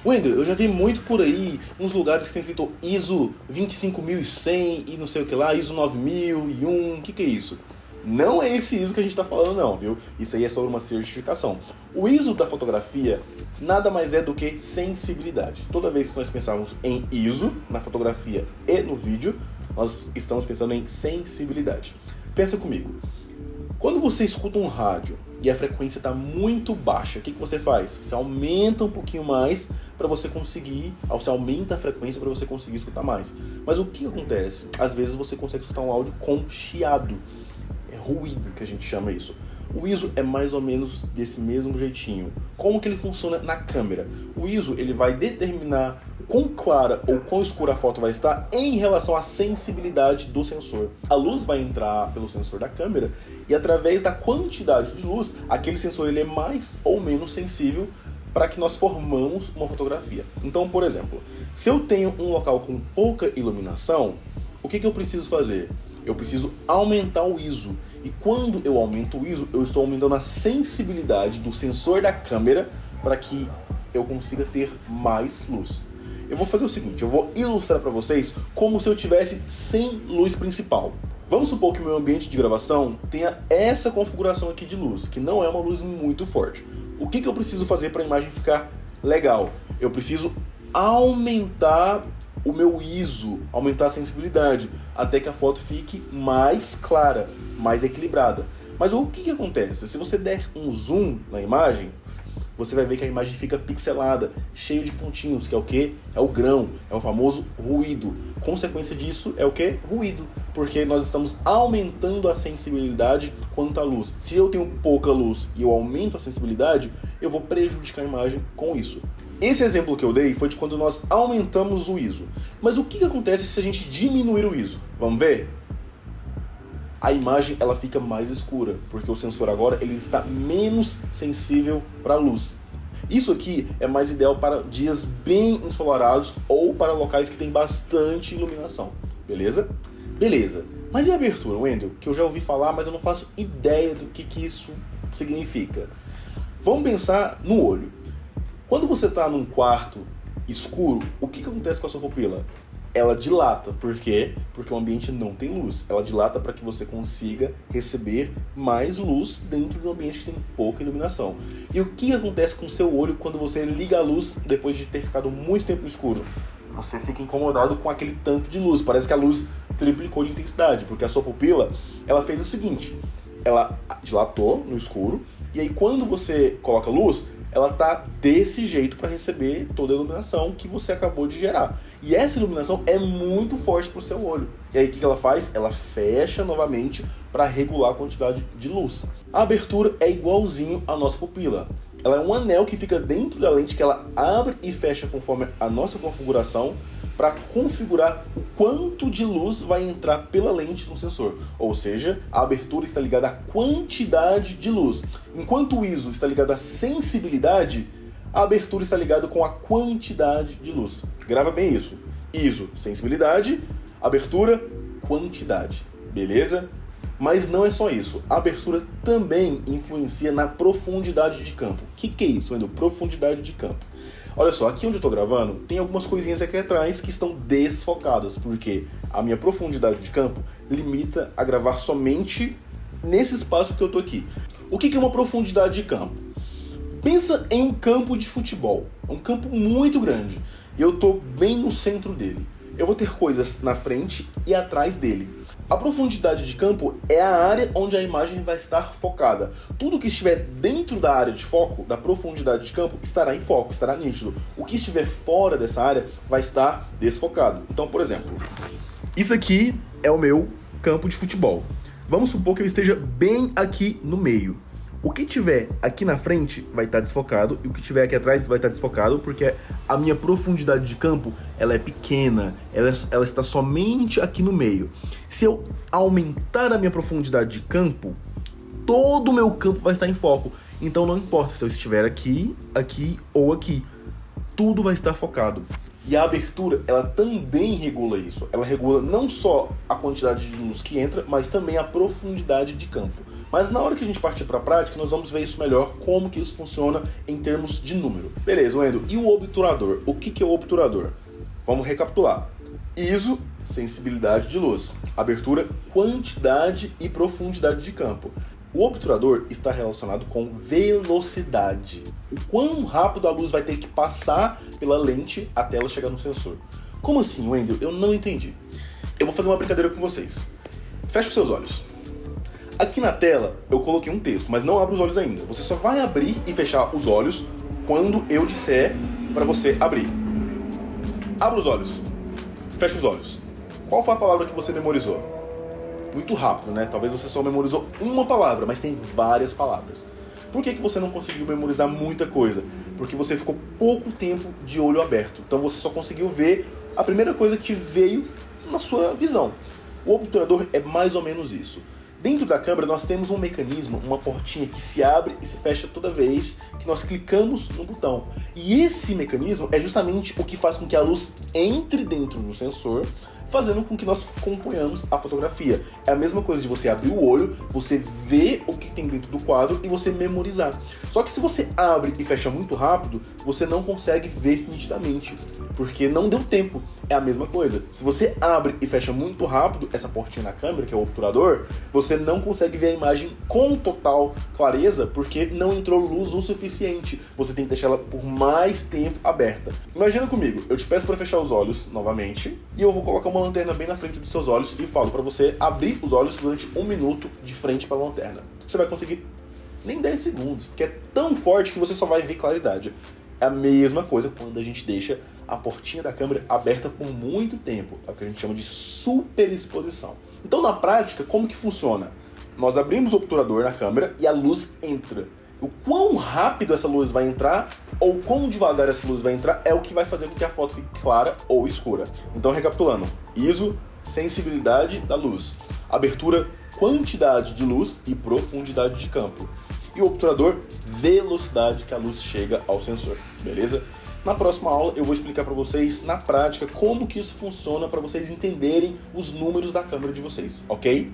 Wendel, eu já vi muito por aí uns lugares que tem escrito ISO 25100 e não sei o que lá, ISO 9001, o que é isso? Não é esse ISO que a gente está falando não, viu? Isso aí é sobre uma certificação. O ISO da fotografia nada mais é do que sensibilidade. Toda vez que nós pensarmos em ISO, na fotografia e no vídeo, nós estamos pensando em sensibilidade. Pensa comigo. Quando você escuta um rádio e a frequência está muito baixa, o que você faz? Você aumenta um pouquinho mais para você conseguir, você aumenta a frequência para você conseguir escutar mais. Mas o que acontece? Às vezes você consegue escutar um áudio com chiado, é ruído que a gente chama isso. O ISO é mais ou menos desse mesmo jeitinho. Como que ele funciona na câmera? O ISO ele vai determinar quão clara ou quão escura a foto vai estar em relação à sensibilidade do sensor. A luz vai entrar pelo sensor da câmera e através da quantidade de luz, aquele sensor ele é mais ou menos sensível para que nós formamos uma fotografia. Então, por exemplo, se eu tenho um local com pouca iluminação, o que eu preciso fazer? Eu preciso aumentar o ISO. E quando eu aumento o ISO, eu estou aumentando a sensibilidade do sensor da câmera para que eu consiga ter mais luz. Eu vou fazer o seguinte, eu vou ilustrar para vocês como se eu tivesse sem luz principal. Vamos supor que o meu ambiente de gravação tenha essa configuração aqui de luz, que não é uma luz muito forte. O que eu preciso fazer para a imagem ficar legal? Eu preciso aumentar o meu ISO, aumentar a sensibilidade, até que a foto fique mais clara, mais equilibrada. Mas o que acontece? Se você der um zoom na imagem, você vai ver que a imagem fica pixelada, cheia de pontinhos, que é o quê? É o grão, é o famoso ruído. Consequência disso é o quê? Ruído, porque nós estamos aumentando a sensibilidade quanto à luz. Se eu tenho pouca luz e eu aumento a sensibilidade, eu vou prejudicar a imagem com isso. Esse exemplo que eu dei foi de quando nós aumentamos o ISO. Mas o que acontece se a gente diminuir o ISO? Vamos ver? A imagem ela fica mais escura, porque o sensor agora ele está menos sensível para a luz. Isso aqui é mais ideal para dias bem ensolarados ou para locais que tem bastante iluminação. Beleza? Beleza. Mas e a abertura, Wendel? Que eu já ouvi falar, mas eu não faço ideia do que isso significa. Vamos pensar no olho. Quando você está num quarto escuro, o que acontece com a sua pupila? Ela dilata. Por quê? Porque o ambiente não tem luz. Ela dilata para que você consiga receber mais luz dentro de um ambiente que tem pouca iluminação. E o que acontece com o seu olho quando você liga a luz depois de ter ficado muito tempo no escuro? Você fica incomodado com aquele tanto de luz. Parece que a luz triplicou de intensidade, porque a sua pupila ela fez o seguinte. Ela dilatou no escuro, e aí quando você coloca luz, ela tá desse jeito para receber toda a iluminação que você acabou de gerar. E essa iluminação é muito forte para o seu olho. E aí o que ela faz? Ela fecha novamente para regular a quantidade de luz. A abertura é igualzinho à nossa pupila. Ela é um anel que fica dentro da lente que ela abre e fecha conforme a nossa configuração para configurar o quanto de luz vai entrar pela lente no sensor. Ou seja, a abertura está ligada à quantidade de luz. Enquanto o ISO está ligado à sensibilidade, a abertura está ligada com a quantidade de luz. Grava bem isso. ISO, sensibilidade, abertura, quantidade. Beleza? Mas não é só isso. A abertura também influencia na profundidade de campo. O que é isso, Wendel? Profundidade de campo. Olha só, aqui onde eu estou gravando, tem algumas coisinhas aqui atrás que estão desfocadas, porque a minha profundidade de campo limita a gravar somente nesse espaço que eu estou aqui. O que é uma profundidade de campo? Pensa em um campo de futebol, um campo muito grande, e eu estou bem no centro dele. Eu vou ter coisas na frente e atrás dele. A profundidade de campo é a área onde a imagem vai estar focada. Tudo que estiver dentro da área de foco, da profundidade de campo, estará em foco, estará nítido. O que estiver fora dessa área vai estar desfocado. Então, por exemplo, isso aqui é o meu campo de futebol. Vamos supor que eu esteja bem aqui no meio. O que tiver aqui na frente vai estar desfocado e o que tiver aqui atrás vai estar desfocado porque a minha profundidade de campo ela é pequena, ela está somente aqui no meio. Se eu aumentar a minha profundidade de campo, todo o meu campo vai estar em foco. Então não importa se eu estiver aqui, aqui ou aqui, tudo vai estar focado. E a abertura, ela também regula isso. Ela regula não só a quantidade de luz que entra, mas também a profundidade de campo. Mas na hora que a gente partir para a prática, nós vamos ver isso melhor, como que isso funciona em termos de número. Beleza, Wendel, e o obturador? O que é o obturador? Vamos recapitular. ISO, sensibilidade de luz. Abertura, quantidade e profundidade de campo. O obturador está relacionado com velocidade. O quão rápido a luz vai ter que passar pela lente até ela chegar no sensor. Como assim, Wendel? Eu não entendi. Eu vou fazer uma brincadeira com vocês. Feche os seus olhos. Aqui na tela eu coloquei um texto, mas não abra os olhos ainda. Você só vai abrir e fechar os olhos quando eu disser para você abrir. Abra os olhos. Feche os olhos. Qual foi a palavra que você memorizou? Muito rápido, né? Talvez você só memorizou uma palavra, mas tem várias palavras. Por que você não conseguiu memorizar muita coisa? Porque você ficou pouco tempo de olho aberto. Então você só conseguiu ver a primeira coisa que veio na sua visão. O obturador é mais ou menos isso. Dentro da câmera nós temos um mecanismo, uma portinha que se abre e se fecha toda vez que nós clicamos no botão. E esse mecanismo é justamente o que faz com que a luz entre dentro do sensor, fazendo com que nós componhamos a fotografia. É a mesma coisa de você abrir o olho, você ver o que tem dentro do quadro e você memorizar. Só que se você abre e fecha muito rápido, você não consegue ver nitidamente, porque não deu tempo. É a mesma coisa. Se você abre e fecha muito rápido essa portinha na câmera, que é o obturador, você não consegue ver a imagem com total clareza, porque não entrou luz o suficiente. Você tem que deixar ela por mais tempo aberta. Imagina comigo, eu te peço para fechar os olhos novamente, e eu vou colocar uma lanterna bem na frente dos seus olhos e falo para você abrir os olhos durante 1 minuto de frente para a lanterna. Você vai conseguir nem 10 segundos, porque é tão forte que você só vai ver claridade. É a mesma coisa quando a gente deixa a portinha da câmera aberta por muito tempo. É o que a gente chama de superexposição. Então, na prática, como que funciona? Nós abrimos o obturador na câmera e a luz entra. O quão rápido essa luz vai entrar ou quão devagar essa luz vai entrar é o que vai fazer com que a foto fique clara ou escura. Então, recapitulando. ISO, sensibilidade da luz. Abertura, quantidade de luz e profundidade de campo. E o obturador, velocidade que a luz chega ao sensor. Beleza? Na próxima aula eu vou explicar para vocês na prática como que isso funciona para vocês entenderem os números da câmera de vocês, ok?